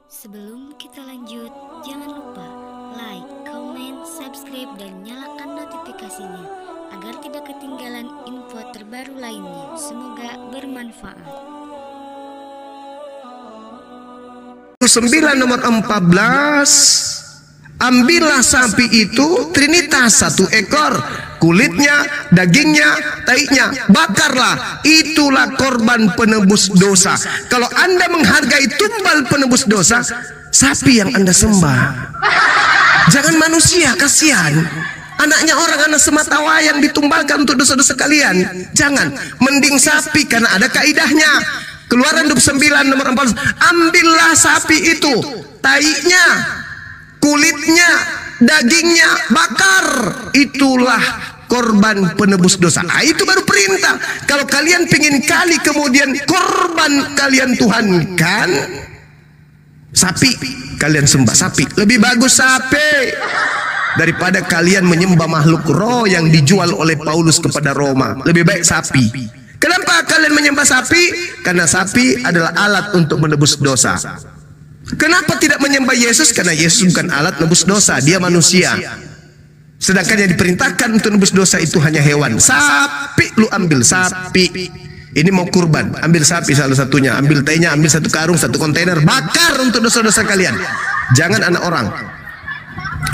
Sebelum kita lanjut, jangan lupa like, comment, subscribe, dan nyalakan notifikasinya agar tidak ketinggalan info terbaru lainnya. Semoga bermanfaat. 9 nomor 14. Ambillah sapi itu trinitas, 1 ekor, kulitnya, dagingnya, taiknya, bakarlah, itulah korban penebus dosa. Kalau Anda menghargai tumbal penebus dosa, sapi yang Anda sembah, jangan manusia, kasihan. Anaknya orang, anak sematawayang ditumbalkan untuk dosa-dosa kalian. Jangan, mending sapi karena ada kaidahnya. Keluaran 29 nomor 14. Ambillah sapi itu, taiknya, kulitnya, dagingnya, bakar, itulah korban penebus dosa. Itu baru perintah. Kalau kalian pingin kali kemudian korban kalian tuhankan, sapi kalian sembah, sapi. Lebih bagus sapi daripada kalian menyembah makhluk roh yang dijual oleh Paulus kepada Roma. Lebih baik sapi. Kenapa kalian menyembah sapi? Karena sapi adalah alat untuk menebus dosa. Kenapa tidak menyembah Yesus? Karena Yesus bukan alat nebus dosa, dia manusia. Sedangkan yang diperintahkan untuk nebus dosa itu hanya hewan. Sapi, lu ambil sapi. Ini mau kurban, ambil sapi salah satunya, ambil tainya, ambil 1 karung, 1 kontainer, bakar untuk dosa-dosa kalian. Jangan anak orang.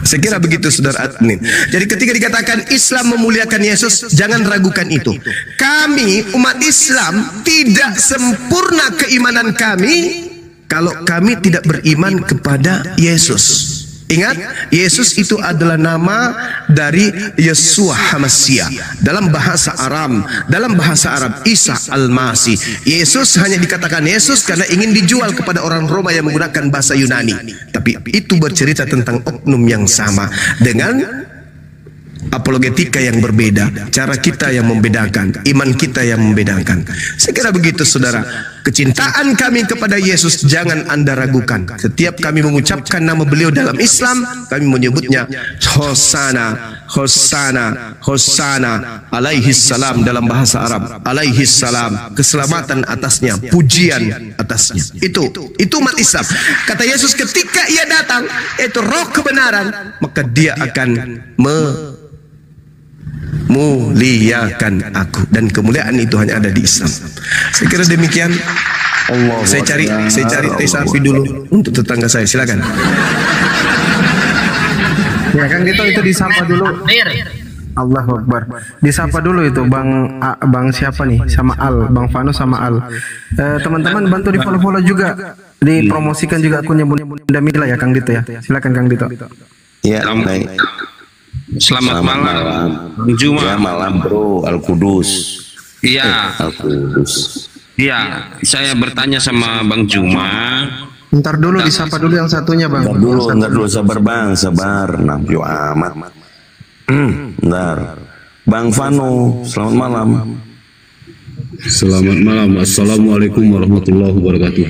Saya kira begitu saudara admin. Jadi ketika dikatakan Islam memuliakan Yesus, jangan ragukan itu. Kami umat Islam tidak sempurna keimanan kami kalau kami tidak beriman kepada Yesus. Ingat, Yesus itu adalah nama dari Yeshua HaMashiach. Dalam bahasa Arab, Isa Al-Masih. Yesus hanya dikatakan Yesus karena ingin dijual kepada orang Roma yang menggunakan bahasa Yunani. Tapi itu bercerita tentang oknum yang sama dengan apologetika yang berbeda, cara kita yang membedakan, iman kita yang membedakan. Saya kira begitu saudara. Kecintaan kami kepada Yesus jangan Anda ragukan. Setiap kami mengucapkan nama beliau dalam Islam, kami menyebutnya Hosana, Hosana, Hosana alaihi salam dalam bahasa Arab. Alaihi salam, keselamatan atasnya, pujian atasnya. Itu umat Islam. Kata Yesus ketika ia datang, itu roh kebenaran, maka dia akan muliakan aku, dan kemuliaan itu hanya ada di Islam. Saya kira demikian. Saya cari teh sapi dulu untuk tetangga saya. Silakan. Ya Kang Dito, itu disapa dulu. Allahu Akbar. Disapa dulu itu Bang siapa nih? Sama Al, Bang Vano sama Al. Teman-teman bantu di follow juga. Dipromosikan juga akunnya Bunda Mila ya Kang Dito ya. Silakan Kang Dito. Ya, baik. Selamat malam, Juma. Ya, malam bro, Al-Qudus. Iya. Al-Qudus. Iya, saya bertanya sama Bang Juma. Ntar dulu disapa dulu yang satunya Bang. Ntar dulu, sabar Bang, sabar. Nafyu amat. Ntar. Bang Vano, selamat malam. Selamat malam. Assalamualaikum warahmatullahi wabarakatuh.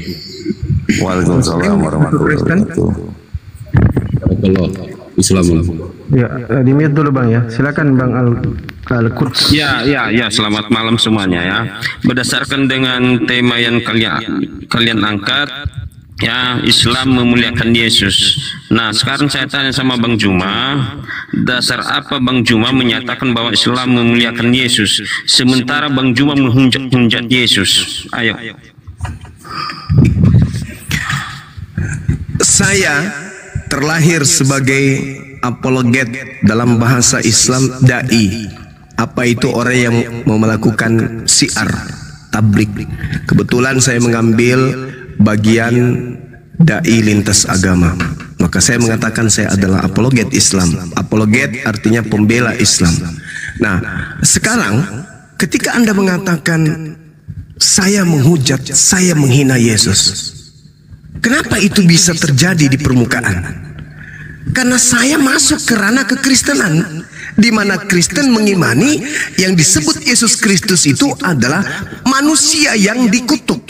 Waalaikumsalam warahmatullahi wabarakatuh. Islam. Ya, di mute dulu Bang ya. Silakan Bang Al-Quds. Ya, selamat malam semuanya ya. Berdasarkan dengan tema yang kalian angkat, ya, Islam memuliakan Yesus. Nah, sekarang saya tanya sama Bang Juma, dasar apa Bang Juma menyatakan bahwa Islam memuliakan Yesus, sementara Bang Juma menghujat Yesus? Ayo. Saya terlahir sebagai apologet, dalam bahasa Islam dai. Apa itu? Orang yang mau melakukan syiar, tablik. Kebetulan saya mengambil bagian dai lintas agama, maka saya mengatakan saya adalah apologet Islam. Apologet artinya pembela Islam. Nah, sekarang ketika Anda mengatakan saya menghujat, saya menghina Yesus, kenapa itu bisa terjadi di permukaan? Karena saya masuk ke ranah kekristenan, di mana Kristen mengimani yang disebut Yesus Kristus itu adalah manusia yang dikutuk,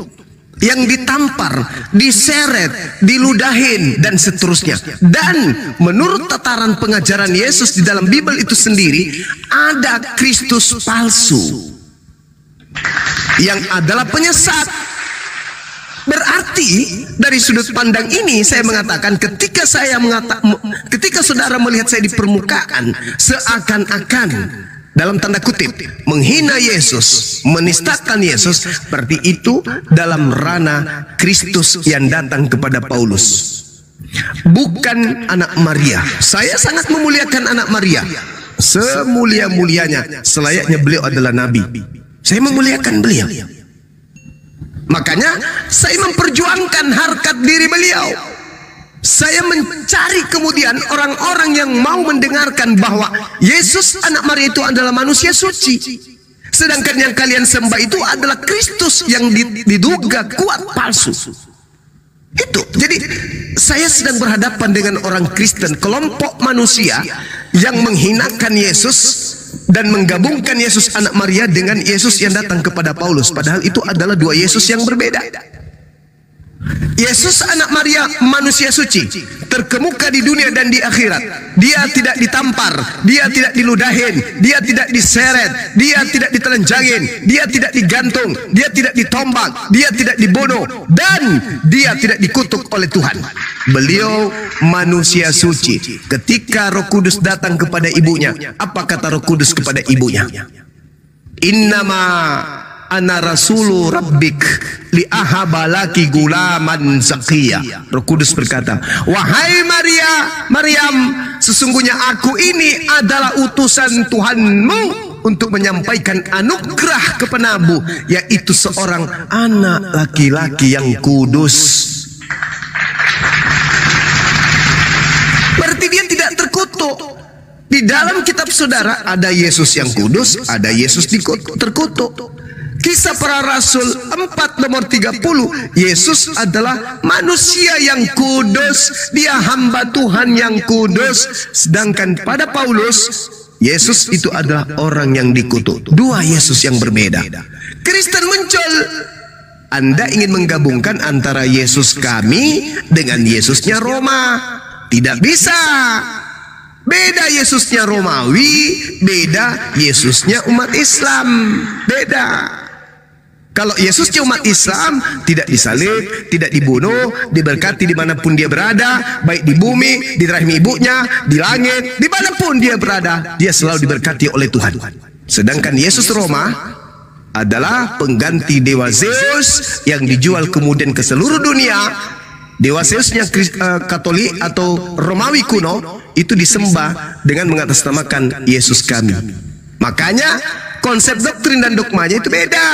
yang ditampar, diseret, diludahin, dan seterusnya. Dan menurut tataran pengajaran Yesus di dalam Bible itu sendiri, ada Kristus palsu yang adalah penyesat. Berarti dari sudut pandang ini saya mengatakan ketika saudara melihat saya di permukaan seakan-akan dalam tanda kutip menghina Yesus, menistakan Yesus, berarti itu dalam ranah Kristus yang datang kepada Paulus, bukan anak Maria. Saya sangat memuliakan anak Maria, semulia-mulianya, selayaknya beliau adalah nabi. Saya memuliakan beliau. Makanya saya memperjuangkan harkat diri beliau. Saya mencari kemudian orang-orang yang mau mendengarkan bahwa Yesus anak Maria itu adalah manusia suci. Sedangkan yang kalian sembah itu adalah Kristus yang diduga kuat palsu. Itu. Jadi saya sedang berhadapan dengan orang Kristen, kelompok manusia yang menghinakan Yesus dan menggabungkan Yesus anak Maria dengan Yesus yang datang kepada Paulus. Padahal itu adalah dua Yesus yang berbeda. Yesus anak Maria manusia suci, terkemuka di dunia dan di akhirat. Dia tidak ditampar, dia tidak diludahin, dia tidak diseret, dia tidak ditelanjangin, dia tidak digantung, dia tidak ditombak, dia tidak dibunuh, dan dia tidak dikutuk oleh Tuhan. Beliau manusia suci. Ketika Roh Kudus datang kepada ibunya, apa kata Roh Kudus kepada ibunya? Innama ana rasulu rabbik li ahabalaki gulaman zakiya. Roh Kudus berkata, wahai Maryam, sesungguhnya aku ini adalah utusan Tuhanmu untuk menyampaikan anugerah kepadamu, yaitu seorang anak laki-laki yang kudus. Berarti dia tidak terkutuk. Di dalam kitab saudara ada Yesus yang kudus, ada Yesus terkutuk. Kisah Para Rasul 4 nomor 30, Yesus adalah manusia yang kudus, dia hamba Tuhan yang kudus. Sedangkan pada Paulus, Yesus itu adalah orang yang dikutuk. Dua Yesus yang berbeda. Kristen muncul. Anda ingin menggabungkan antara Yesus kami dengan Yesusnya Roma. Tidak bisa. Beda Yesusnya Romawi, beda Yesusnya umat Islam. Beda. Kalau Yesusnya umat Islam tidak disalib, tidak dibunuh, diberkati dimanapun dia berada, baik di bumi, di rahim ibunya, di langit, dimanapun dia berada, dia selalu diberkati oleh Tuhan. Sedangkan Yesus Roma adalah pengganti dewa Zeus yang dijual kemudian ke seluruh dunia. Dewa Zeusnya Katolik atau Romawi kuno itu disembah dengan mengatasnamakan Yesus kami. Makanya konsep doktrin dan dogmanya itu beda.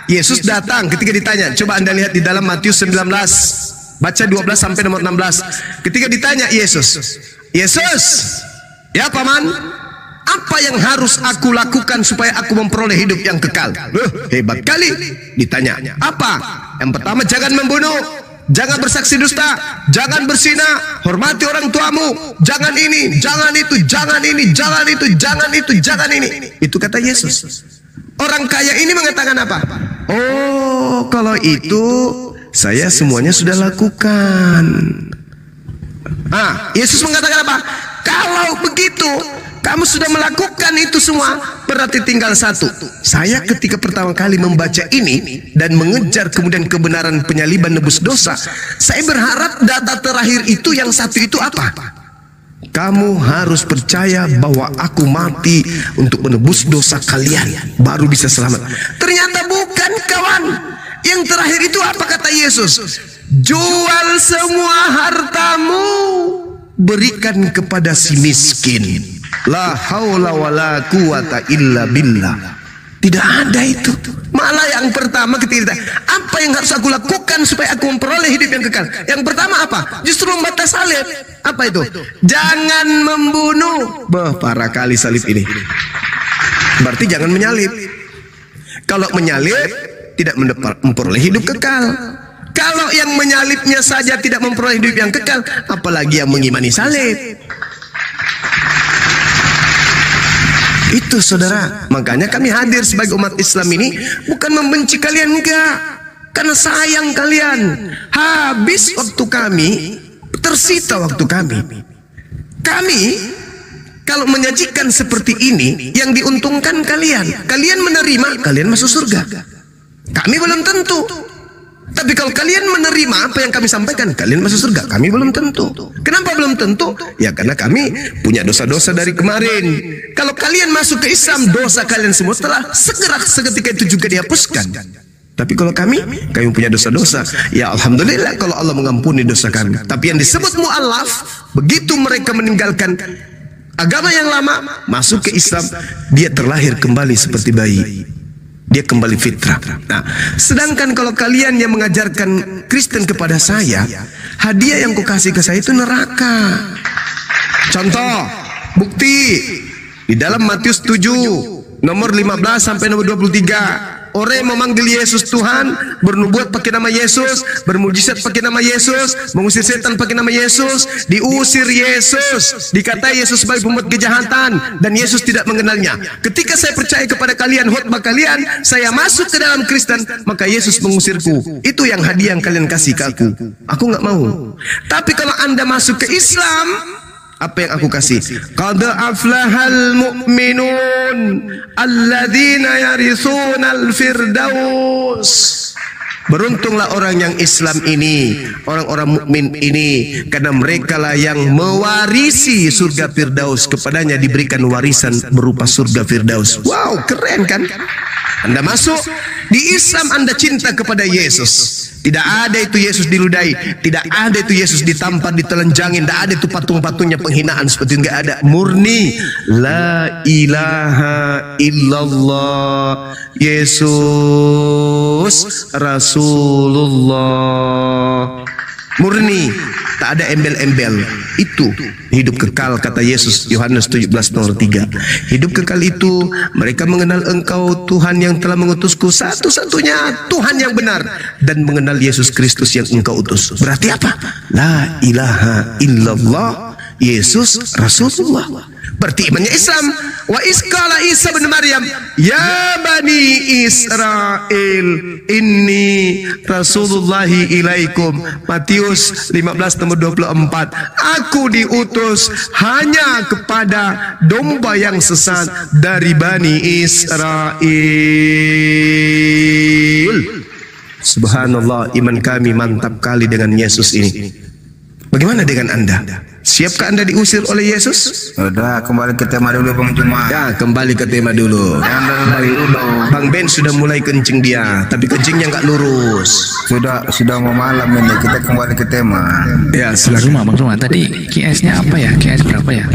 Yesus datang ketika ditanya, coba Anda lihat di dalam Matius 19, baca 12 sampai nomor 16. Ketika ditanya Yesus, ya paman, apa yang harus aku lakukan supaya aku memperoleh hidup yang kekal? Hebat kali. Ditanya, apa? Yang pertama, jangan membunuh, jangan bersaksi dusta, jangan berzina, hormati orang tuamu, jangan ini, jangan itu, jangan ini, jangan itu, jangan itu, jangan ini. Itu kata Yesus. Orang kaya ini mengatakan apa? Oh, kalau itu saya semuanya sudah lakukan. Yesus mengatakan apa? Kalau begitu kamu sudah melakukan itu semua, berarti tinggal satu. Saya ketika pertama kali membaca ini dan mengejar kemudian kebenaran penyaliban nebus dosa, saya berharap data terakhir itu yang satu itu apa? Kamu harus percaya bahwa aku mati untuk menebus dosa kalian, baru bisa selamat. Ternyata bukan, kawan. Yang terakhir itu apa kata Yesus? Jual semua hartamu, berikan kepada si miskin. La haula wala quwata illa billah. Tidak ada itu. Malah yang pertama ketika apa yang harus aku lakukan supaya aku memperoleh hidup yang kekal? Yang pertama apa? Justru membatas salib. Apa itu? Jangan membunuh. Parah kali salib ini. Berarti jangan menyalib. Kalau menyalib tidak memperoleh hidup kekal. Kalau yang menyalibnya saja tidak memperoleh hidup yang kekal, apalagi yang mengimani salib. Itu saudara. Makanya kami hadir sebagai umat Islam ini bukan membenci kalian, enggak, karena sayang kalian. Habis waktu kami, tersita waktu kami. Kami kalau menyajikan seperti ini, yang diuntungkan kalian. Kalian menerima, kalian masuk surga. Kami belum tentu. Tapi kalau kalian menerima apa yang kami sampaikan, kalian masuk surga. Kami belum tentu. Kenapa belum tentu? Ya karena kami punya dosa-dosa dari kemarin. Kalau kalian masuk ke Islam, dosa kalian semua telah segera seketika itu juga dihapuskan. Tapi kalau kami punya dosa-dosa, ya alhamdulillah kalau Allah mengampuni dosa kami. Tapi yang disebut mu'allaf, begitu mereka meninggalkan agama yang lama, masuk ke Islam, dia terlahir kembali seperti bayi. Dia kembali fitrah. Nah, sedangkan kalau kalian yang mengajarkan Kristen kepada saya, hadiah yang kau kasih ke saya itu neraka. Contoh, bukti di dalam Matius 7 nomor 15 sampai nomor 23. Orang yang memanggil Yesus Tuhan, bernubuat pakai nama Yesus, bermujizat pakai nama Yesus, mengusir setan pakai nama Yesus, diusir Yesus, dikatai Yesus sebagai pembuat kejahatan, dan Yesus tidak mengenalnya. Ketika saya percaya kepada kalian, khotbah kalian, saya masuk ke dalam Kristen, maka Yesus mengusirku. Itu yang hadiah yang kalian kasih ke aku. Aku nggak mau. Tapi kalau Anda masuk ke Islam, apa yang aku kasih? Qad aflahal mu'minun alladzina yaritsunal firdaus. Beruntunglah orang yang Islam ini, orang-orang mukmin ini, karena mereka lah yang mewarisi surga Firdaus. Kepadanya diberikan warisan berupa surga Firdaus. Wow, keren kan? Anda masuk di Islam, Anda cinta kepada Yesus. Tidak ada itu Yesus diludahi, tidak ada itu Yesus ditampar, ditelanjangin, tidak ada itu patung-patungnya penghinaan seperti itu, nggak ada. Murni la ilaha illallah Yesus Rasulullah. Murni, tak ada embel-embel. Itu hidup kekal, kata Yesus Yohanes 17 nomor 3. Hidup kekal itu mereka mengenal Engkau Tuhan yang telah mengutusku, satu-satunya Tuhan yang benar, dan mengenal Yesus Kristus yang Engkau utus. Berarti apa? La ilaha illallah Yesus Rasulullah. Berarti imannya Islam. Wa isqala Isa bin Maryam, ya bani Israel, inni rasulullahi ilaikum. Matius 15 nomor 24. Aku diutus hanya kepada domba yang sesat dari bani Israel. Subhanallah, iman kami mantap kali dengan Yesus ini. Bagaimana dengan Anda? Siapkah Anda diusir oleh Yesus? Udah, kembali ke tema dulu Bang Juma. Ya, kembali ke tema dulu. Bang Ben sudah mulai kencing dia, tapi kencingnya nggak lurus. Sudah mau malam ini, kita kembali ke tema. Ya, silakan. Bang Zuma, tadi QS-nya apa ya? QS berapa ya?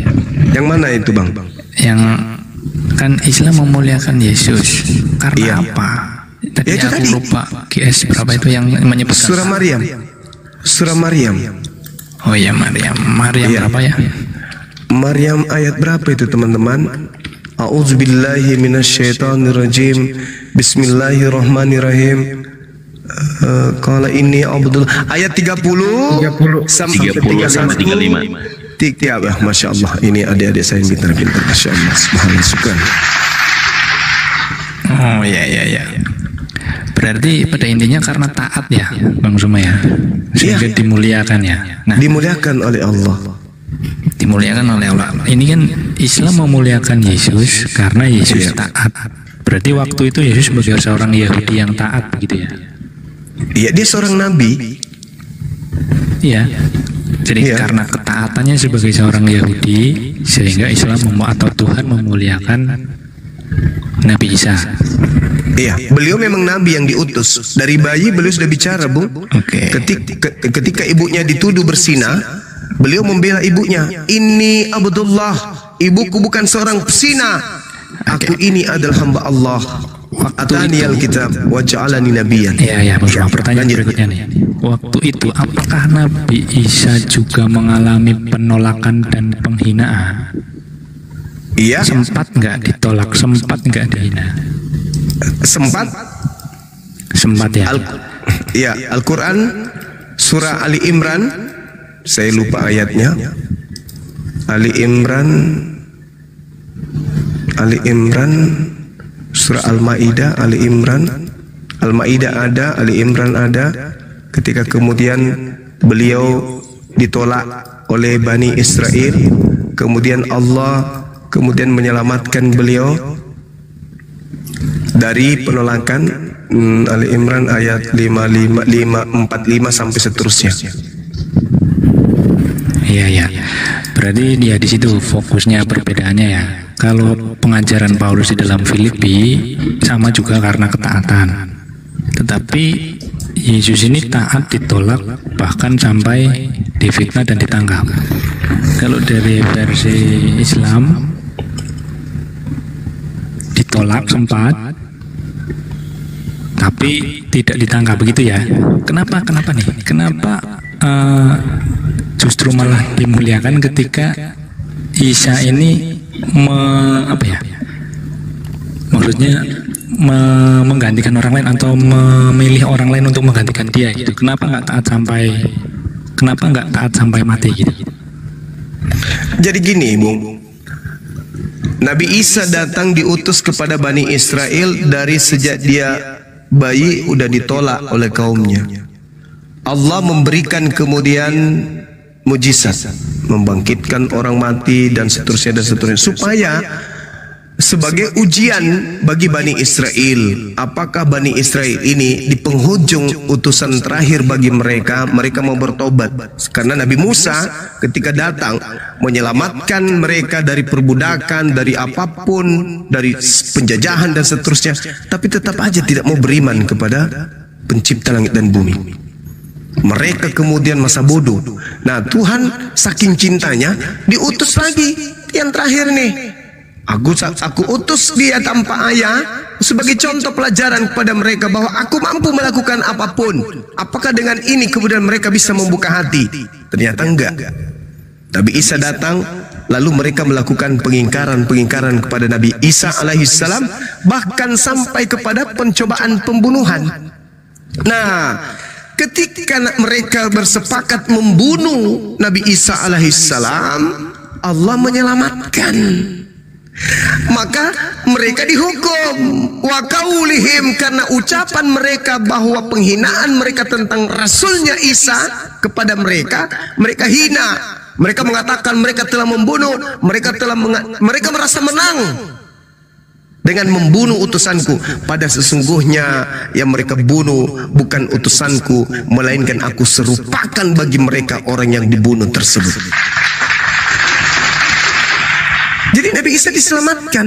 Yang mana itu, Bang? Yang kan Islam memuliakan Yesus. Karena apa? Tadi ya, itu aku tadi. lupa QS berapa itu yang menyebutkan. Surah Maryam. Surah Maryam. Oh iya, Maryam Iya. berapa ya? Maryam ayat berapa itu, teman-teman? A'udzubillahi minasyaitonirrajim. Bismillahirrahmanirrahim. Qala inni abdullah. Ayat 30 sampai 30 35. Tiga, Masya Allah. Ini adik-adik saya yang pintar-pintar. Masya Allah. Subhanallah. Oh iya. Berarti pada intinya karena taat ya, Bang Zuma ya, sehingga dimuliakan ya. Nah, dimuliakan oleh Allah. Dimuliakan oleh Allah. Ini kan Islam memuliakan Yesus karena Yesus taat. Berarti waktu itu Yesus sebagai seorang Yahudi yang taat, begitu ya? Iya, dia seorang nabi. Iya. Jadi karena ketaatannya sebagai seorang Yahudi, sehingga Islam atau Tuhan memuliakan Nabi Isa. Iya, beliau memang nabi yang diutus. Dari bayi beliau sudah bicara, Bung. Oke. Ketika ibunya dituduh berzina, beliau membela ibunya. Ini Abdullah, ibuku bukan seorang pesina. Aku ini adalah hamba Allah. Atani alkitab wa ja'alani nabiyyan. Iya, Bang Zuma. Pertanyaan berikutnya nih. Waktu itu apakah Nabi Isa juga mengalami penolakan dan penghinaan? Iya. Sempat nggak ditolak? Sempat nggak dihina? Sempat ya. Al-Quran surah Ali Imran, saya lupa ayatnya. Ali Imran surah Al-Maidah, Al-Maidah ada, Ali Imran ada. Ketika kemudian beliau ditolak oleh Bani Israel, kemudian Allah kemudian menyelamatkan beliau dari penolakan. Ali Imran ayat 545 sampai seterusnya. Iya. Berarti dia di situ fokusnya perbedaannya ya. Kalau pengajaran Paulus di dalam Filipi sama juga karena ketaatan. Tetapi Yesus ini taat ditolak bahkan sampai difitnah dan ditangkap. Kalau dari versi Islam ditolak sempat tapi tidak ditangkap, begitu ya. Kenapa nih? Kenapa justru malah dimuliakan ketika Isa ini maksudnya menggantikan orang lain atau memilih orang lain untuk menggantikan dia gitu. Kenapa nggak taat sampai mati gitu? Jadi gini, Bung. Nabi Isa datang diutus kepada Bani Israel dari sejak dia bayi udah ditolak oleh kaumnya. Allah memberikan kemudian mujizat, membangkitkan orang mati dan seterusnya supaya sebagai ujian bagi Bani Israel. Apakah Bani Israel ini di penghujung utusan terakhir bagi mereka mau bertobat? Karena Nabi Musa ketika datang menyelamatkan mereka dari perbudakan, dari apapun, dari penjajahan dan seterusnya, tapi tetap aja tidak mau beriman kepada pencipta langit dan bumi. Mereka kemudian masa bodoh. Nah, Tuhan saking cintanya diutus lagi yang terakhir nih. Aku utus dia tanpa ayah sebagai contoh pelajaran kepada mereka bahwa aku mampu melakukan apapun. Apakah dengan ini kemudian mereka bisa membuka hati? Ternyata enggak. Nabi Isa datang, lalu mereka melakukan pengingkaran kepada Nabi Isa alaihissalam, bahkan sampai kepada pencobaan pembunuhan. Nah, ketika mereka bersepakat membunuh Nabi Isa alaihissalam, Allah menyelamatkan. Maka mereka dihukum wa qaulihim, karena ucapan mereka bahwa penghinaan mereka tentang Rasulnya Isa kepada mereka hina. Mereka mengatakan mereka telah membunuh, mereka merasa menang dengan membunuh utusanku. Pada sesungguhnya yang mereka bunuh bukan utusanku, melainkan aku serupakan bagi mereka orang yang dibunuh tersebut. Jadi Nabi Isa diselamatkan.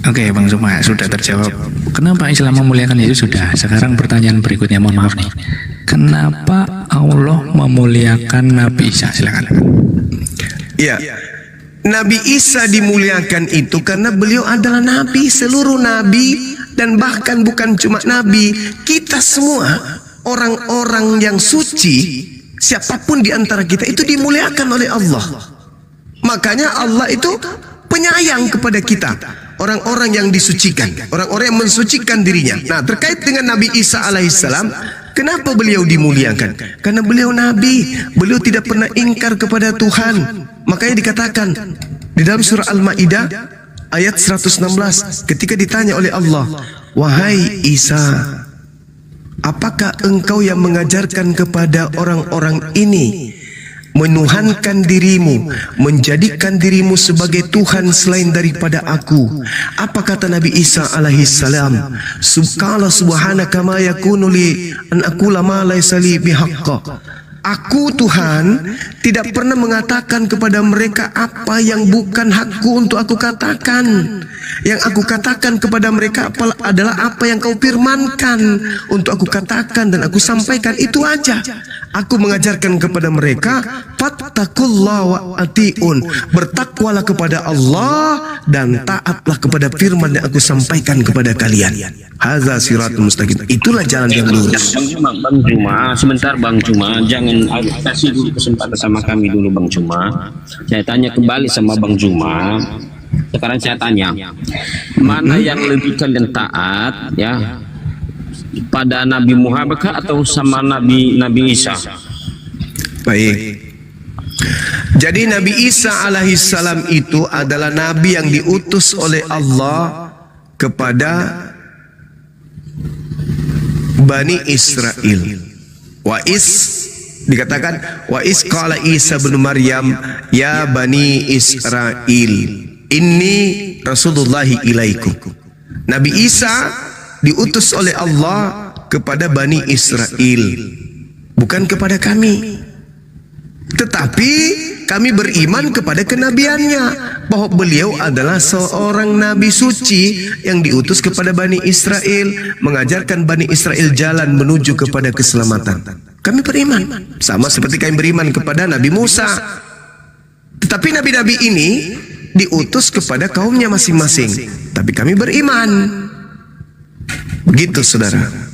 Oke, Bang Zuma, sudah terjawab. Kenapa Islam memuliakan Yesus sudah. Sekarang pertanyaan berikutnya, mohon maaf nih. Kenapa Allah memuliakan Nabi Isa? Silakan. Ya, Nabi Isa dimuliakan itu karena beliau adalah Nabi, seluruh Nabi, dan bahkan bukan cuma Nabi, kita semua orang-orang yang suci, siapapun di antara kita itu dimuliakan oleh Allah. Makanya Allah itu penyayang kepada kita, orang-orang yang disucikan, orang-orang yang mensucikan dirinya. Nah, terkait dengan Nabi Isa alaihissalam, kenapa beliau dimuliakan? Karena beliau Nabi, beliau tidak pernah ingkar kepada Tuhan. Makanya dikatakan di dalam surah Al-Maidah ayat 116, ketika ditanya oleh Allah, wahai Isa, apakah engkau yang mengajarkan kepada orang-orang ini menuhankan dirimu, menjadikan dirimu sebagai Tuhan selain daripada aku? Apa kata Nabi Isa alaihissalam? Subhanaka ma yakunu li an aqula ma laysa li bihaqqa. Aku Tuhan tidak pernah mengatakan kepada mereka apa yang bukan hakku untuk aku katakan. Yang aku katakan kepada mereka adalah apa yang kau firmankan untuk aku katakan dan aku sampaikan, itu aja. Aku mengajarkan kepada mereka, fattaqullaha wa atiun, bertakwalah kepada Allah dan taatlah kepada firman yang aku sampaikan kepada kalian. Hadza siratul mustaqim. Itulah jalan yang lurus. Bang Juma, sebentar Bang Juma, jangan kasih dulu kesempatan sama kami dulu Bang Juma. Saya tanya kembali sama Bang Juma. Sekarang saya tanya, mana yang lebih kalian taat ya, pada Nabi Muhammad atau sama Nabi Isa? Baik. Jadi Nabi Isa alaihissalam itu adalah nabi yang diutus oleh Allah kepada Bani Israel. Dikatakan wa is qala Isa bin Maryam ya Bani Israel inni Rasulullahi ilaikum. Nabi Isa diutus oleh Allah kepada Bani Israel, bukan kepada kami. Tetapi kami beriman kepada kenabiannya, bahwa beliau adalah seorang nabi suci yang diutus kepada Bani Israel, mengajarkan Bani Israel jalan menuju kepada keselamatan. Kami beriman, sama seperti kami beriman kepada Nabi Musa. Tetapi nabi-nabi ini diutus kepada kaumnya masing-masing, tapi kami beriman. Begitu saudara.